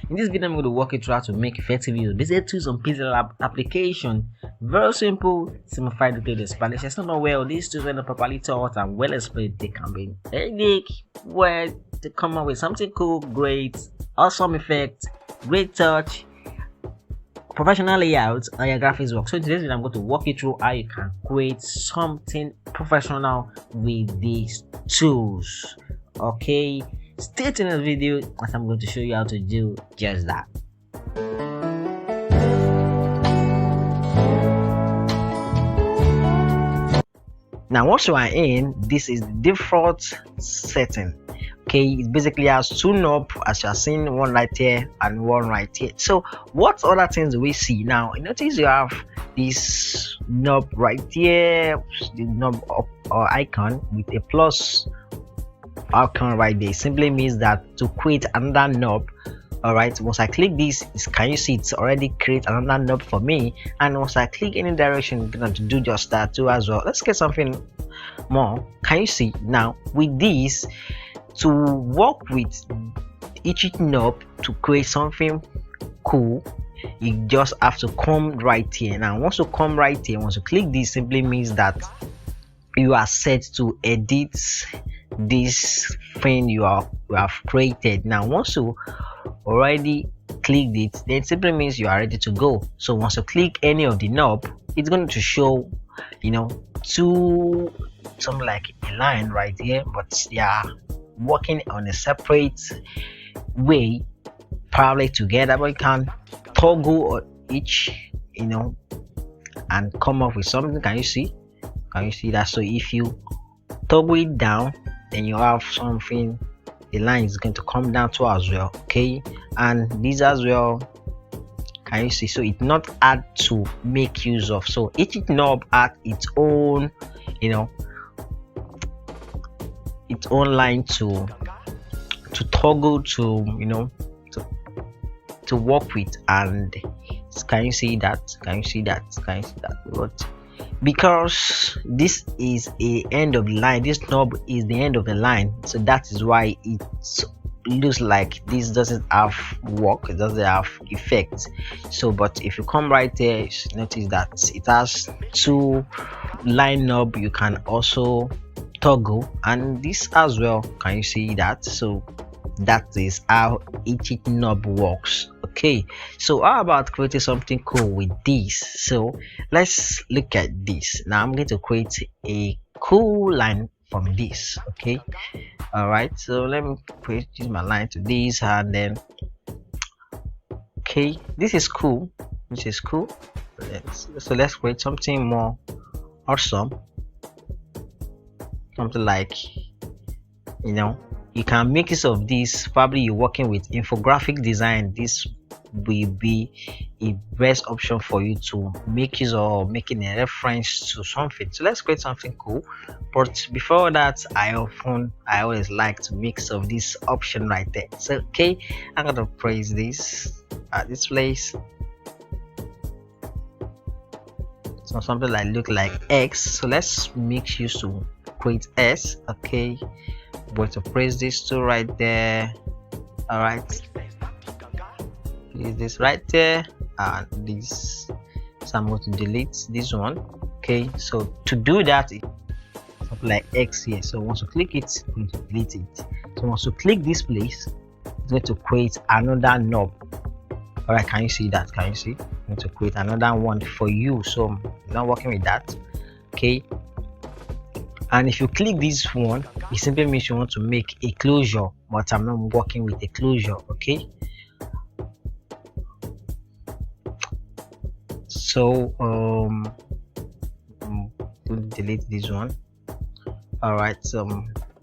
In this video, I'm going to walk you through how to make effective use of Bezier tools on Pixellab application. Very simple, simplified detailed explanation. It's not well, these tools when they're properly taught and well explained, they can be unique, where to come up with something cool, great, awesome effect, great touch, professional layout, and your graphics work. So in today's video, I'm going to walk you through how you can create something professional with these tools. Okay, stay tuned in the video as I'm going to show you how to do just that. Now once you are in, this is the default setting. Okay, it basically has two knobs, as you are seeing, one right here and one right here. So what other things do we see now? Notice you have this knob right here, the knob or icon with a plus icon right there. It simply means that to create another knob. All right, once I click this, can you see it's already create another knob for me? And once I click any direction, I'm going to do just that too as well. Let's get something more. Can you see now with this, to work with each knob to create something cool, you just have to come right here. Now once you come right here, once you click this, simply means that you are set to edit this thing you have created. Now once you already clicked it, then it simply means you are ready to go. So once you click any of the knob, it's going to show, you know, something like a line right here, but they are working on a separate way, parallel together. But you can toggle each, you know, and come up with something. Can you see that? So if you toggle it down, then you have something, the line is going to come down to as well. Okay, and these as well, can you see? So it's not hard to make use of. So each knob has its own, you know, its own line to toggle, to, you know, to work with. And can you see that? But because this is a end of the line, this knob is the end of the line, so that is why it looks like this doesn't have work, it doesn't have effect. So but if you come right there, you notice that it has two line knob you can also toggle, and this as well. Can you see that? So that is how each knob works. Okay, so how about creating something cool with this? So let's look at this. Now I'm going to create a cool line from this. Okay, all right, so let me use my line to this, and then okay, this is cool. So let's create something more awesome, something like, you know, you can make use of this. Probably you're working with infographic design, this will be a best option for you to make use of, making a reference to something. So let's create something cool, but before that, I always like to mix of this option right there. So okay, I'm gonna press this at this place, so something like look like X. So let's make use to create S. Okay, I'm going to press this two right there. All right, is this right there, and this, so I'm going to delete this one. Okay, so to do that, it's something like X here. So once you click it, I'm going to delete it. So once you click this place, it's going to create another knob. All right, can you see that? I'm going to create another one for you, so I'm not working with that. Okay, and if you click this one, it simply means you want to make a closure, but I'm not working with a closure. Okay, so delete this one. All right, so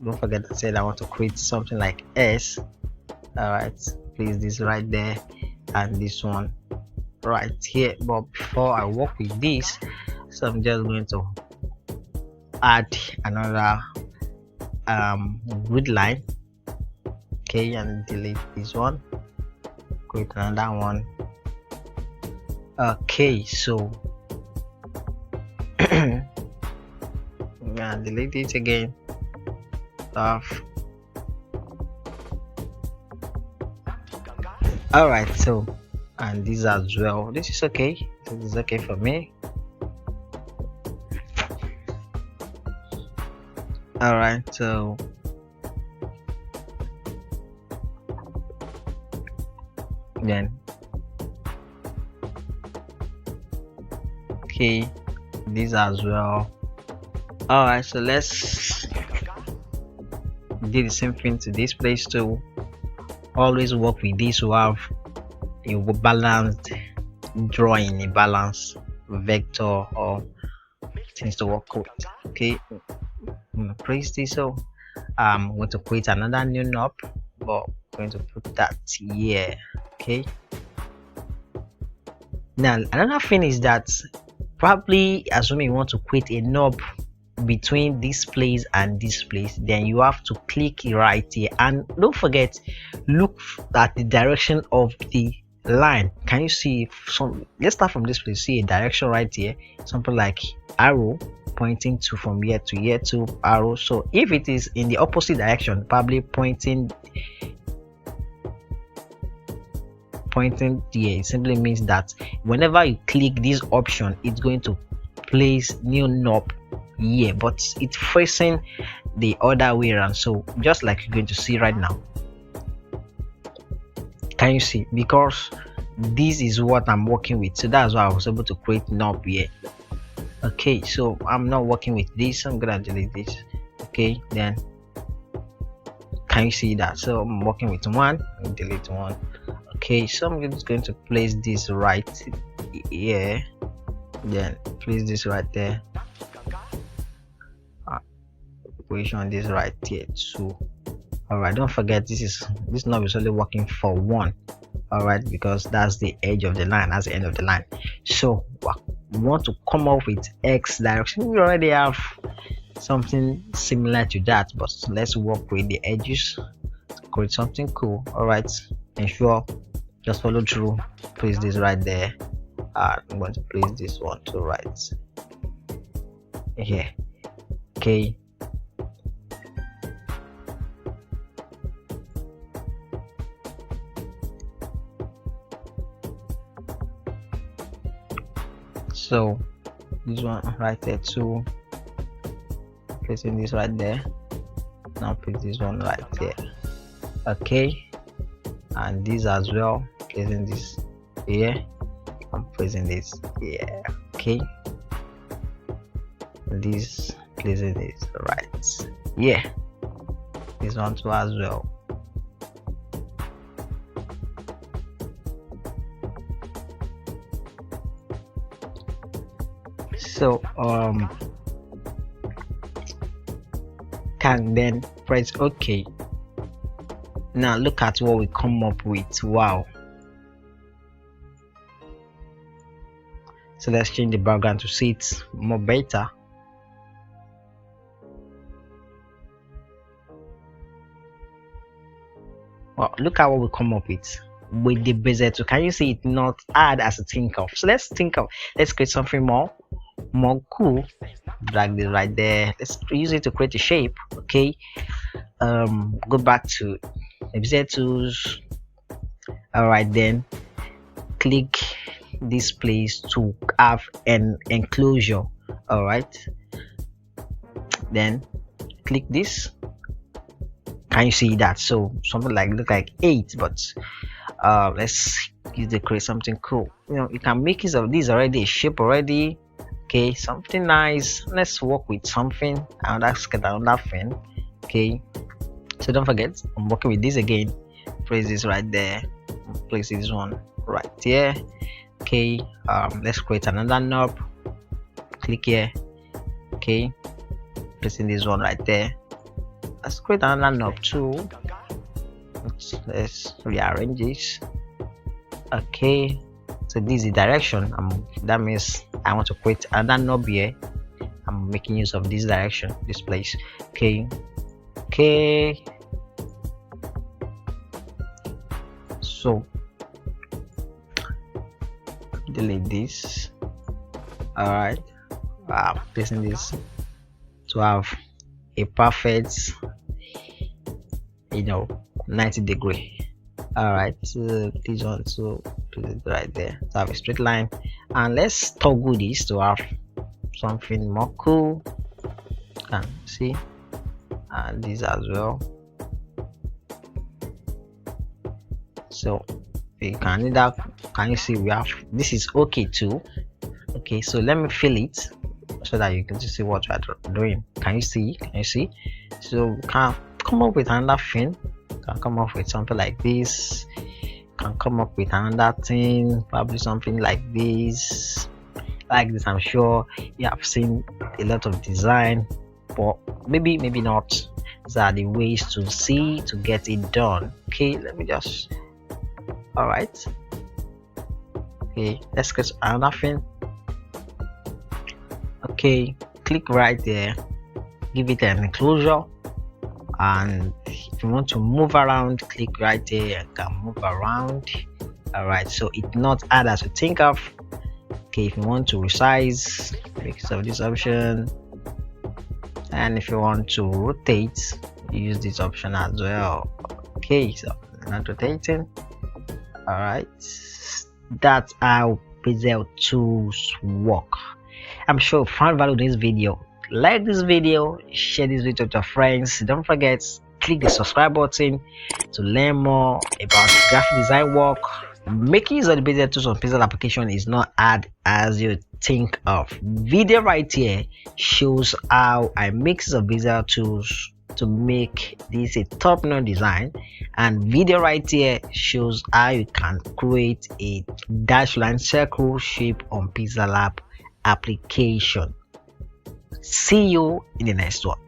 don't forget I said I want to create something like S. All right, place this right there and this one right here. But before I work with this, so I'm just going to add another grid line. Okay, and delete this one, create another one. Okay, so and delete it again. Stuff. All right, so and these as well, this is okay, this is okay for me. All right, so then okay, these as well. All right, so let's do the same thing to this place too. Always work with this to have a balanced drawing, a balanced vector or things to work with. Okay, place this. So I'm going to create another new knob, but I'm going to put that here. Okay, now another thing is that probably assuming you want to create a knob between this place and this place, then you have to click right here, and don't forget, look at the direction of the line. Can you see some? Let's start from this place. See a direction right here, something like arrow pointing to from here to here to arrow. So if it is in the opposite direction, probably pointing here, it simply means that whenever you click this option, it's going to place new knob here, but it's facing the other way around. So just like you're going to see right now, can you see? Because this is what I'm working with, so that's why I was able to create knob here. Okay, so I'm not working with this, I'm gonna delete this. Okay, then can you see that? So I'm working with one and delete one. Okay, so I'm just going to place this right here, then place this right there, position this right here too. All right, don't forget this knob is only working for one. All right, because that's the edge of the line, that's the end of the line. So we want to come up with X direction. We already have something similar to that, but let's work with the edges to create something cool. All right, ensure just follow through. Place this right there. I'm going to place this one to right here. Okay, so this one right there too, placing this right there. Now place this one right there. Okay, and this as well, placing this here. I'm placing this here. Okay, this placing this right here. This one too as well. So can then press OK. Now look at what we come up with. Wow. So let's change the background to see it more better. Well, look at what we come up with the Bezier tool. Can you see it not hard as a think of? So let's create something more cool. Drag this right there. Let's use it to create a shape. Okay, go back to Bezier tools. All right, then click this place to have an enclosure. All right, then click this. Can you see that? So something like look like 8, but let's use to create something cool. You can make use of this already, a shape already. Okay, something nice. Let's work with something and let's get another thing. Okay, so don't forget, I'm working with this again. Place this right there, place this one right here. Okay, let's create another knob. Click here. Okay, placing this one right there. Let's create another knob too. Let's rearrange this. Okay, so this is the direction. That means I want to create another knob here. I'm making use of this direction, this place. Okay, so delete this. All right, placing this to have a perfect 90 degree. All right, this one to put it right there to have a straight line, and let's toggle this to have something more cool. Can see, and this as well. So you can either, can you see we have, this is okay too. Okay, so let me fill it so that you can see what we are doing. Can you see? So we can come up with another thing. Can come up with something like this. Can come up with another thing, probably something like this. I'm sure you have seen a lot of design, but maybe not. These are the ways to see to get it done. Okay, let me just, all right, okay, let's get another thing. Okay, click right there, give it an enclosure, and if you want to move around, click right there and can move around. All right, so it's not hard as you think of. Okay, if you want to resize, make use of this option, and if you want to rotate, use this option as well. Okay, so not rotating. All right, that's how Bezier tools work. I'm sure you found value in this video. Like this video, share this video with your friends. Don't forget, click the subscribe button to learn more about graphic design work. Making use of the Bezier tools on Pixel application is not hard as you think of. Video right here shows how I make use of Bezier tools to make this a top-notch design, and video right here shows how you can create a dash line circle shape on Pixellab application. See you in the next one.